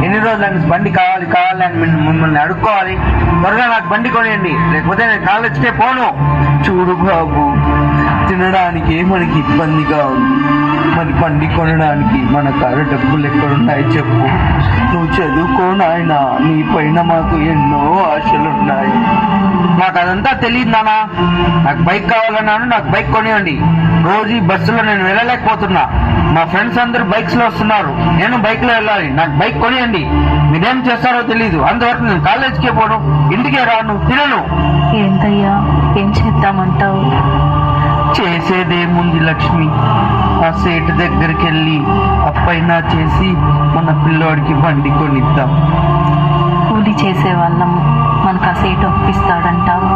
ఎన్ని రోజులు బండి కావాలి కావాలి అని మిమ్మల్ని అడుక్కోవాలి? త్వరగా నాకు బండి కొనియండి, లేకపోతే నేను కాలేజ్కే పోను. చూడు బాబు, తినడానికి మనకి ఇబ్బందిగా ఉంది, మరి బండి కొనడానికి మన కాడ డబ్బులు ఎక్కడున్నాయి చెప్పు. నువ్వు చదువుకో నాయన, నీ పైన మాకు ఎన్నో ఆశలున్నాయి. నాకు అదంతా తెలియదు నాన్న. నాకు బైక్ కావాలన్నాను, నాకు బైక్ కొనివ్వండి. రోజు ఈ బస్సులో నేను వెళ్ళలేకపోతున్నా. మా ఫ్రెండ్స్ అందరూ బైక్స్ లో వస్తున్నారు, నేను బైక్ లో వెళ్ళాలి. నాకు బైక్ కొనియండి. మీరేం చేస్తారో తెలీదు, అంతవరకు నేను కాలేజీకే పోను, ఇంటికే రాను, తినను. ఏంటయ్యా, ఏం చేద్దామంటావు? చేసేదేముంది లక్ష్మి, ఆ సేటు దగ్గరికి వెళ్ళి అప్పైనా చేసి మన పిల్లోడికి బండి కొనిద్దాం. కూలి చేసే వాళ్ళం, మనకు ఆ సీట్ ఒప్పిస్తాడంటావా?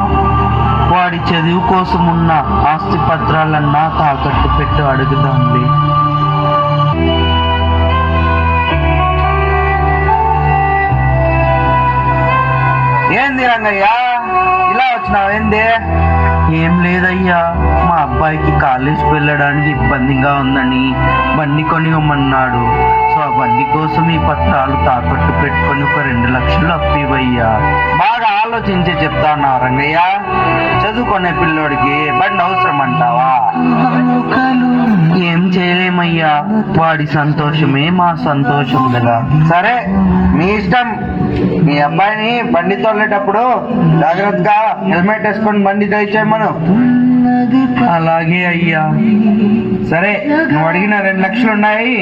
వాడి చదువు కోసం ఉన్న ఆస్తి పత్రాలన్నా తాకట్టు పెట్టు అడుగుదాంలే. ఏంది రంగయ్య ఇలా వచ్చినావు? ఏంది? ఏం లేదయ్యా, మా అబ్బాయికి కాలేజ్కి వెళ్ళడానికి ఇబ్బందిగా ఉందని బండి కొనివ్వమన్నాడు. సో ఆ బండి కోసం ఈ పత్రాలు తాకట్టు పెట్టుకొని ఒక 2 లక్షలు అప్పివయ్యా. బాగా ఆలోచించి చెప్తానా రంగయ్య? చదువుకునే పిల్లోడికి బండి అవసరం అంటావా? ఏం చేయలేమయ్యా, వాడి సంతోషమే మా సంతోషం కదా. సరే, మీ ఇష్టం. మీ అబ్బాయిని బండి తోలేటప్పుడు జాగ్రత్తగా హెల్మెట్ వేసుకొని బండి డ్రైవ్ చేయమను. అలాగే అయ్యా. సరే, నువ్వు అడిగిన 2 లక్షలు ఉన్నాయి,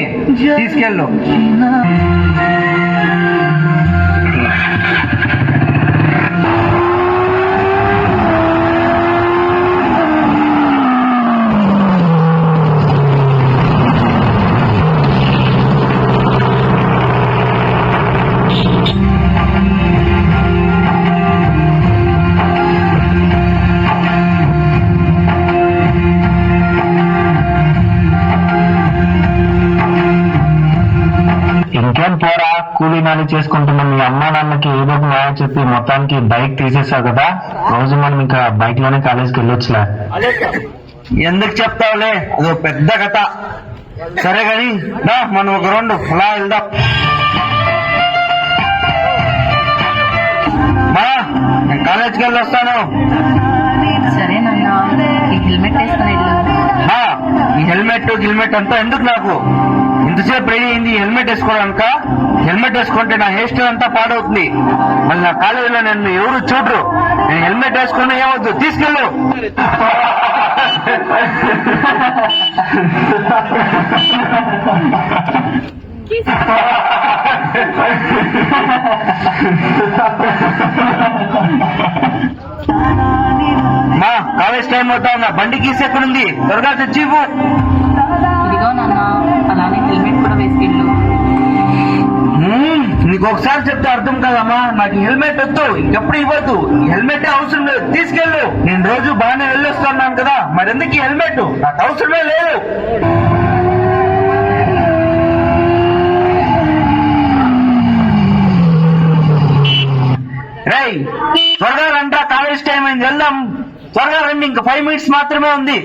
తీసుకెళ్ళు. ఇంకేం పోరా, కూలీ నాలి చేసుకుంటున్న మీ అమ్మా నాన్నకి ఏదో ఒక న్యాయం చెప్పి మొత్తానికి బైక్ తీసేసావు కదా. రోజు మనం ఇంకా బైక్ లోనే కాలేజీకి వెళ్ళొచ్చులే. ఎందుకు చెప్తావులే, అదో పెద్ద కథ. సరే కానీ మనం ఒక 2 అలా వెళ్దాం. నేను కాలేజీకి వెళ్ళి వస్తాను. సరే నాన్న, ఈ హెల్మెట్ వేసుకుని వెళ్ళు. ఈ హెల్మెట్ అంతా ఎందుకు? నాకు ఇంతసేపు రెడీ అయింది హెల్మెట్ వేసుకోవడానిక? హెల్మెట్ వేసుకుంటే నా హెయిర్ స్టైల్ అంతా పాడవుతుంది. మళ్ళీ నా కాలేజీలో నన్ను ఎవరు చూడరు. నేను హెల్మెట్ వేసుకున్నా ఏమవుద్దు, తీసుకెళ్ళు. మా కాలేజ్ టైం అవుతా ఉన్నా, బండి కీస్ ఎక్కడుంది? త్వరగా తెచ్చివ్వు. ఇదిగో నాన్న, అలానే హెల్మెట్ కూడా వేసుకెళ్ళు. నీకు ఒకసారి చెప్తే అర్థం కదమ్మా. నాకు హెల్మెట్ వద్దు, ఇంకెప్పుడు ఇవ్వద్దు. హెల్మెట్ అవసరం లేదు, తీసుకెళ్ళు. నేను రోజు బాగానే వెళ్ళొస్తున్నాను కదా, మరెందుకు హెల్మెట్? నాకు అవసరమే లేదు. రై, త్వరగా రండి, కాలేజ్ టైం అయింది, వెళ్దాం. త్వరగా రండి, ఇంకా 5 మినిట్స్ మాత్రమే ఉంది.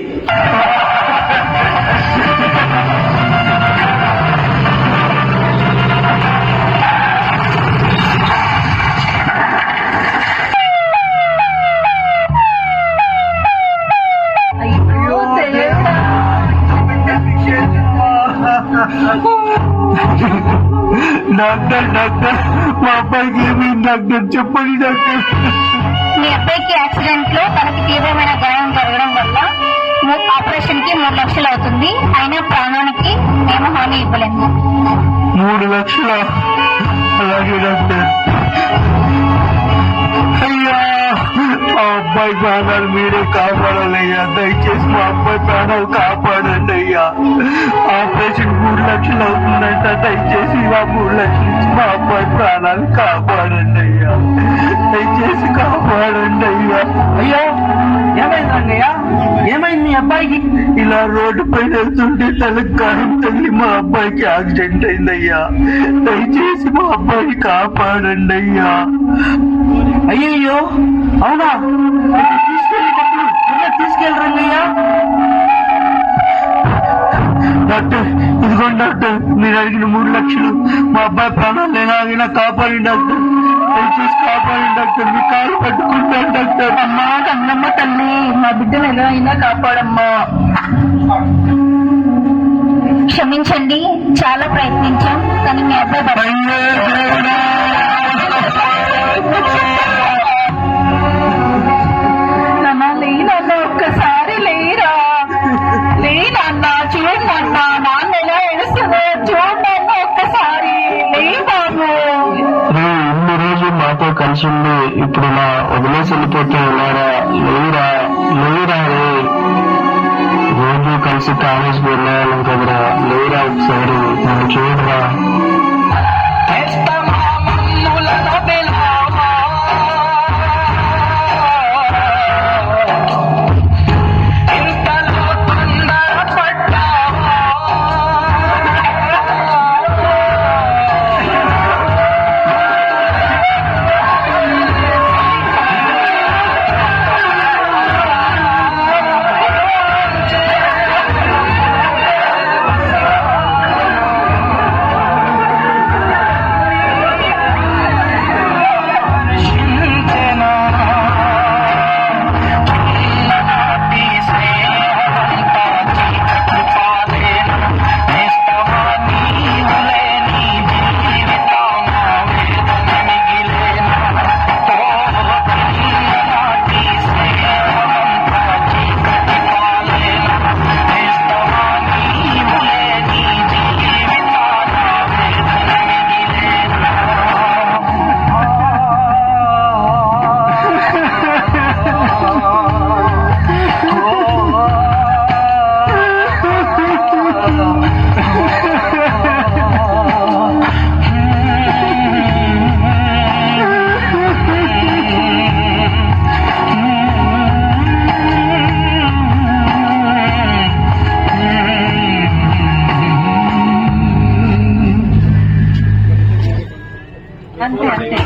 డాక్టర్, మా అబ్బాయికి ఏమైంది డాక్టర్? చెప్పండి డాక్టర్. మీ అబ్బాయికి యాక్సిడెంట్ లో తనకి తీవ్రమైన గాయం జరగడం వల్ల ఆపరేషన్ కి 3 లక్షలు అవుతుంది. అయినా ప్రాణానికి మేము హామీ ఇవ్వలేము. 3 లక్షల? అలాగే డాక్టర్. అయ్యా, మా అబ్బాయి ప్రాణాలు మీరే కాపాడాలయ్యా. దయచేసి మా అబ్బాయి ప్రాణాలు కాపాడండి అయ్యా. ఆపరేషన్ 3 లక్షలు అవుతుందంట. దయచేసి ఆ 3 లక్షలు ఇచ్చి మా అబ్బాయి ప్రాణాలు కాపాడండి అయ్యా. దయచేసి కాపాడండి అయ్యా. అయ్యో, ఏమైంది రంగయ్య? ఏమైంది మీ అబ్బాయికి? ఇలా రోడ్డు పైన వెళ్తుంటే తనకు గాయం తగిలి మా అబ్బాయికి యాక్సిడెంట్ అయిందయ్యా. దయచేసి మా అబ్బాయిని కాపాడండి అయ్యా. అయ్యయ్యో, అవునా? తీసుకెళ్ళి రంగయ్య. డాక్టర్ ఇదిగోండి డాక్టర్, మీరు అడిగిన 3 లక్షలు. మా అబ్బాయి ప్రాణాలు ఎలాగైనా కాపాడండి డాక్టర్, దయచేసి కాపాడండి డాక్టర్, మీ కాలు పట్టుకుంటాను డాక్టర్. అమ్మా కన్నమ్మ తల్లి, మా బిడ్డను ఎలా అయినా కాపాడమ్మా. క్షమించండి, చాలా ప్రయత్నించాం కానీ మీ అబ్బాయి అయ్యో దేవుడా! నాన్న లేనన్న ఒక్కసారి లేరా, లేనన్న చూడన్న, నాన్న ఎలా ఏడుస్తుందో చూడన్న ఒక్కసారి, లే బాబు. ఇన్ని రోజులు మాతో కలిసి ఉండి ఇప్పుడు ఇలా వదిలేసి వెళ్ళిపోతే లేరా, లేరా లేరా రే. రోజు కలిసి కాలేజ్కి వెళ్ళేవాళ్ళం కదరా, లేరా ఒకసారి నన్ను చూడరా. అంతే అంతే.